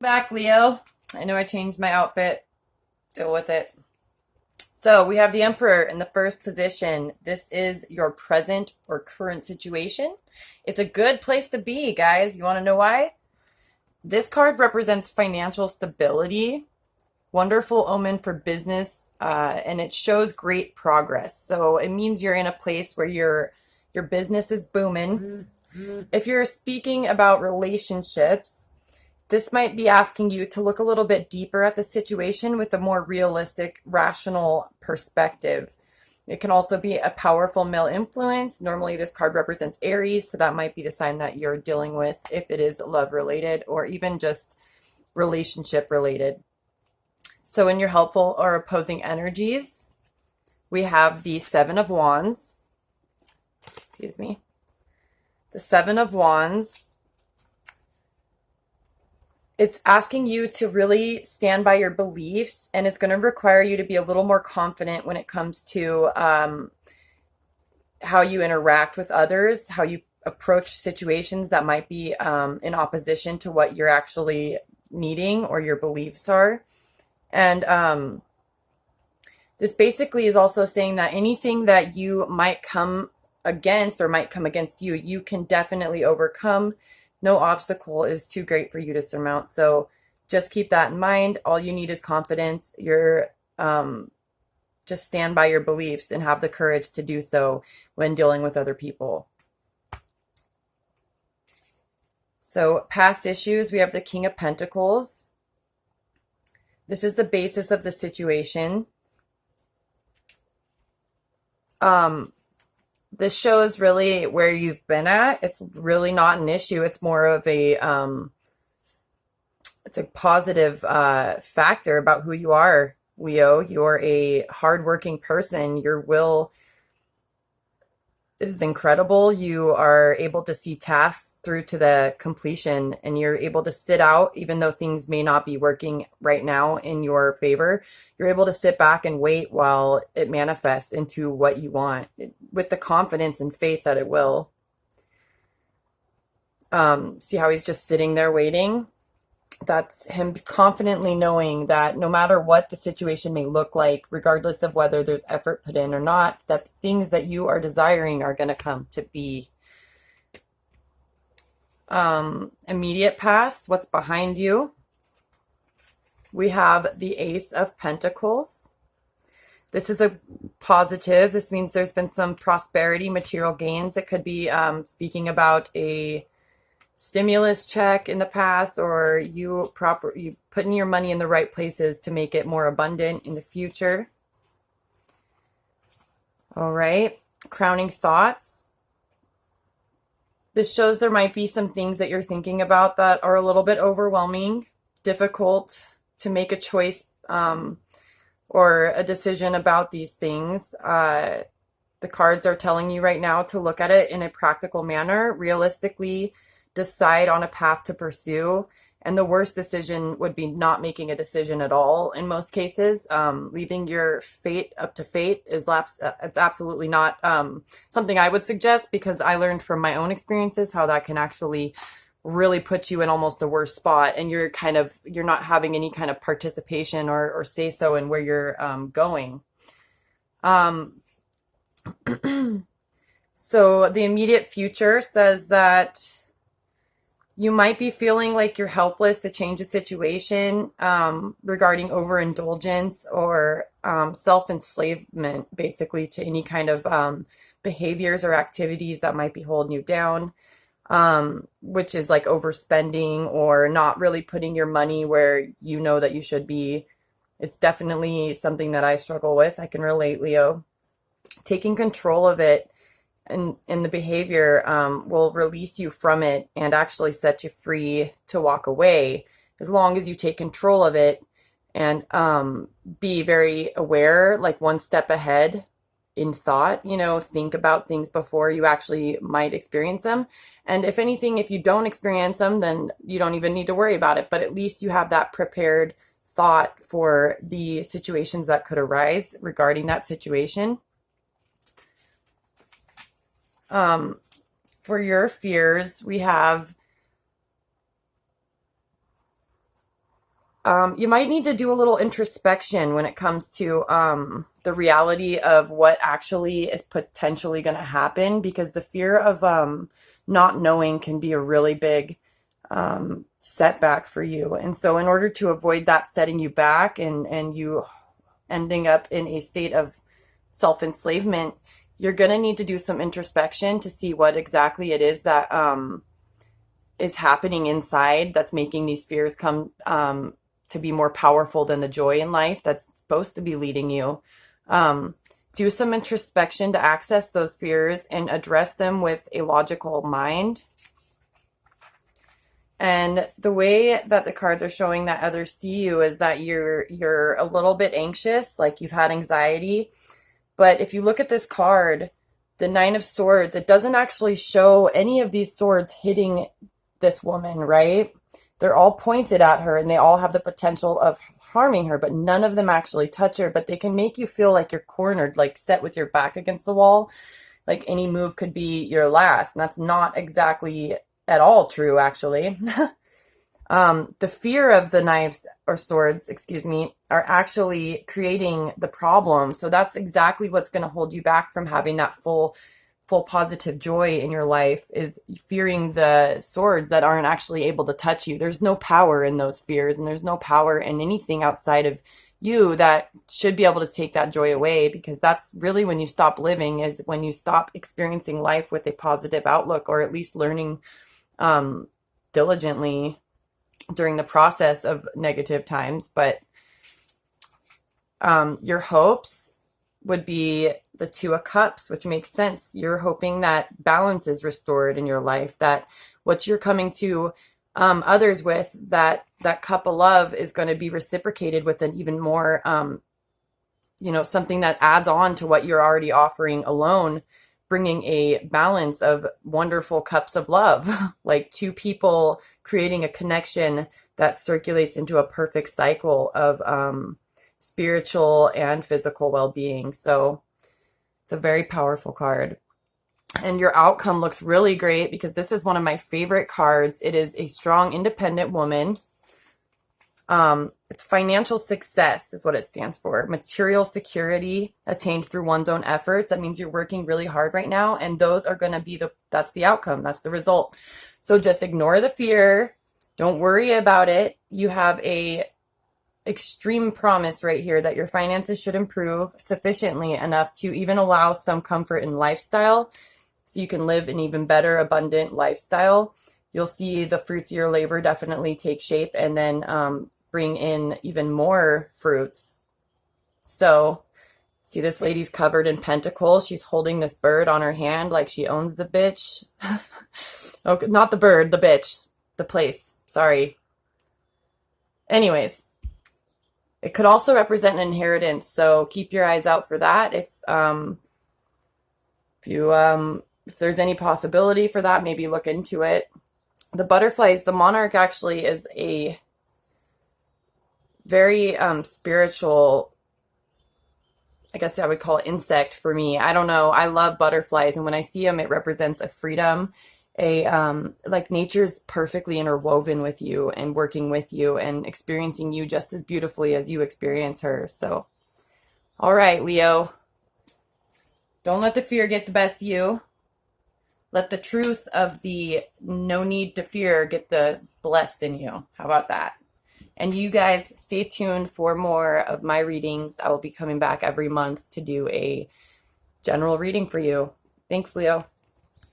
Back, Leo. I know I changed my outfit. Deal with it. So we have the Emperor in the first position. This is your present or current situation. It's a good place to be, guys. You want to know why? This card represents financial stability, wonderful omen for business, and it shows great progress. So it means you're in a place where your business is booming. If you're speaking about relationships, this might be asking you to look a little bit deeper at the situation with a more realistic, rational perspective. It can also be a powerful male influence. Normally, this card represents Aries, so that might be the sign that you're dealing with if it is love related or even just relationship related. So, in your helpful or opposing energies, we have the Seven of Wands. Excuse me. The Seven of Wands, it's asking you to really stand by your beliefs, and it's going to require you to be a little more confident when it comes to how you interact with others, how you approach situations that might be in opposition to what you're actually needing or your beliefs are. And this basically is also saying that anything that you might come against or might come against you, you can definitely overcome. No obstacle is too great for you to surmount. So just keep that in mind. All you need is confidence. You're just stand by your beliefs and have the courage to do so when dealing with other people. So past issues, we have the King of Pentacles. This is the basis of the situation. This shows really where you've been at. It's really not an issue. It's more of it's a positive factor about who you are, Leo. You're a hardworking person. Your will is incredible. You are able to see tasks through to the completion, and you're able to sit out even though things may not be working right now in your favor. You're able to sit back and wait while it manifests into what you want with the confidence and faith that it will. See how he's just sitting there waiting? That's him confidently knowing that no matter what the situation may look like, regardless of whether there's effort put in or not, that the things that you are desiring are going to come to be. Immediate past, what's behind you? We have the Ace of Pentacles. This is a positive. This means there's been some prosperity, material gains. It could be speaking about a stimulus check in the past, or you putting your money in the right places to make it more abundant in the future. All right, crowning thoughts. This shows there might be some things that you're thinking about that are a little bit overwhelming, difficult to make a choice or a decision about these things. The cards are telling you right now to look at it in a practical manner, realistically decide on a path to pursue. And the worst decision would be not making a decision at all in most cases. Leaving your fate up to fate is it's absolutely not something I would suggest, because I learned from my own experiences how that can actually really put you in almost a worse spot, and you're not having any kind of participation or say so in where you're going. So the immediate future says that you might be feeling like you're helpless to change a situation regarding overindulgence or self-enslavement, basically, to any kind of behaviors or activities that might be holding you down, which is like overspending or not really putting your money where you know that you should be. It's definitely something that I struggle with. I can relate, Leo. Taking control of it and the behavior will release you from it and actually set you free to walk away, as long as you take control of it and be very aware, like one step ahead in thought. Think about things before you actually might experience them. And if anything, if you don't experience them, then you don't even need to worry about it, but at least you have that prepared thought for the situations that could arise regarding that situation. For your fears, we have You might need to do a little introspection when it comes to the reality of what actually is potentially going to happen, because the fear of not knowing can be a really big setback for you. And so in order to avoid that setting you back and you ending up in a state of self-enslavement, you're going to need to do some introspection to see what exactly it is that is happening inside that's making these fears come to be more powerful than the joy in life that's supposed to be leading you. Do some introspection to access those fears and address them with a logical mind. And the way that the cards are showing that others see you is that you're a little bit anxious, like you've had anxiety. But if you look at this card, the Nine of Swords, it doesn't actually show any of these swords hitting this woman, right? They're all pointed at her and they all have the potential of harming her, but none of them actually touch her. But they can make you feel like you're cornered, like set with your back against the wall, like any move could be your last. And that's not exactly at all true, actually. The fear of the knives or swords, excuse me, are actually creating the problem. So that's exactly what's going to hold you back from having that full positive joy in your life, is fearing the swords that aren't actually able to touch you. There's no power in those fears, and there's no power in anything outside of you that should be able to take that joy away, because that's really when you stop living, is when you stop experiencing life with a positive outlook, or at least learning diligently during the process of negative times. But your hopes would be the Two of Cups, which makes sense. You're hoping that balance is restored in your life, that what you're coming to others with, that cup of love is going to be reciprocated with an even more, something that adds on to what you're already offering alone, bringing a balance of wonderful cups of love, like two people creating a connection that circulates into a perfect cycle of spiritual and physical well-being. So it's a very powerful card. And your outcome looks really great, because this is one of my favorite cards. It is a strong, independent woman. It's financial success is what it stands for. Material security attained through one's own efforts. That means you're working really hard right now, and those are going to be that's the outcome. That's the result. So just ignore the fear. Don't worry about it. You have a extreme promise right here that your finances should improve sufficiently enough to even allow some comfort in lifestyle, so you can live an even better, abundant lifestyle. You'll see the fruits of your labor definitely take shape, and then bring in even more fruits. So see, this lady's covered in pentacles. She's holding this bird on her hand like she owns the bitch. Okay, not the bird, the bitch, the place. Sorry. Anyways, it could also represent an inheritance, so keep your eyes out for that. If there's any possibility for that, maybe look into it. The butterflies, the monarch actually is a very spiritual, I guess I would call it, insect for me. I don't know. I love butterflies, and when I see them, it represents a freedom, like nature's perfectly interwoven with you and working with you and experiencing you just as beautifully as you experience her. So, all right, Leo, don't let the fear get the best of you. Let the truth of the no need to fear get the blessed in you. How about that? And you guys stay tuned for more of my readings. I will be coming back every month to do a general reading for you. Thanks, Leo.